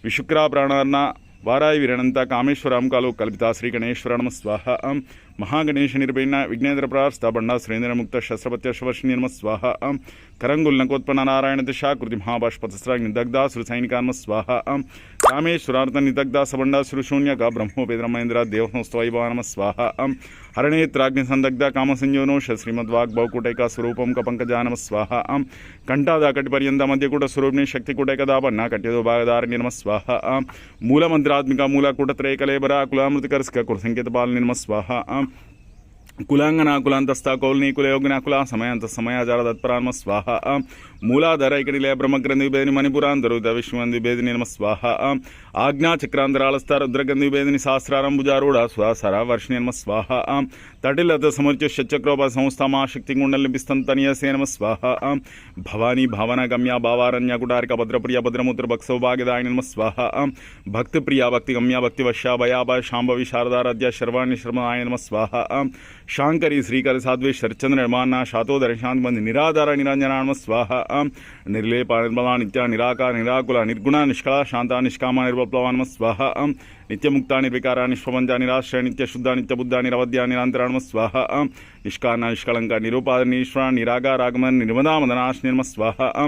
विशुक्रा प्राणार्न वाराय विरणंत कामेश्वरांकालो कल्पिता श्री गणेश्वर नमः स्वाहा महागणेश निर्भयन विघ्नेन्द्र प्रास्थ बंडा सुरेंद्र मुक्त शस्त्रपत्य शवर्षि नमः स्वाहा करंगुल नकोत्पन्न नारायण दिशा कृति महाबाष्पतस्रा निदग्धा सुरसैनिका नमः स्वाहा कामेश्वरार्थ निदग्धा सबंडा सुरशून्य का ब्रह्मोपेद्र महेंद्र देवनोस्तवैभव नमः स्वाहा हरणेत्राग्नि संदग्ध कामसंयोनो श्रीमद्वाग्भवकूटैका स्वरूपम का पंकजा नमः स्वाहा कंठाद कटिपर्यंत मध्यकूट स्वरूपिणी शक्तिकूटैकदा बन्न कट्यदो भागधारिणी नमः स्वाहा मूलमंत्रात्मिका मूलकूटत्रयकलेबरा कुलामृतिकर्षक कुलसंकेतपालिनी नमः स्वाहा कुलांगना कुलांतस्थ कौलनी कुलयोगिना कुला समयांत समयाचार तत्परा नमः स्वाहा मूलाधार इकड़िले ब्रह्मग्रंथि विभेदिनी मणिपुरांतरुद विश्ववंदि विभेदिनी नमः स्वाहा आज्ञा चक्रांतरालस्थ रुद्रग्रंथि विभेदिनी सहस्रारंभुजारूढ़ स्वासर वर्षिणी नमः स्वाहा तटिलत समर्च्य षट्चक्रोप संस्थामा शक्ति कुंडल निपिस्तंतनीयसे नमः स्वाहा भवानी भावना गम्या भावारण्य कुटारिका भद्रप्रिय भद्रमूत्र भक्सौभाग्यदायिनी नमः स्वाहा भक्ति प्रिया भक्ति गम्या भक्तिवश्या भयाभ शांभवी शारदाराध्य शर्वाणी शर्मनाय नमः स्वाहा शांकरी श्रीकर साध्वी शरचंद्र निर्माण शातोदर शांत बंद निराधार निरंजना नमः स्वाहा निर्लेप निर्मला नित्य निराकार निराकुल निर्गुण निष्कला शांता निष्कामा निर्वप्लवा नमः स्वाहा नित्यमुक्ता निर्विकारा निष्प्रपंच निराश्रय नित्य शुद्ध नित्य बुद्ध निरवध्या निरंतर नमः स्वाहा निष्कारण निष्कलंक निरूपाधनीश्वर निरागारागमन निर्मदा मदनाश नमः स्वाहा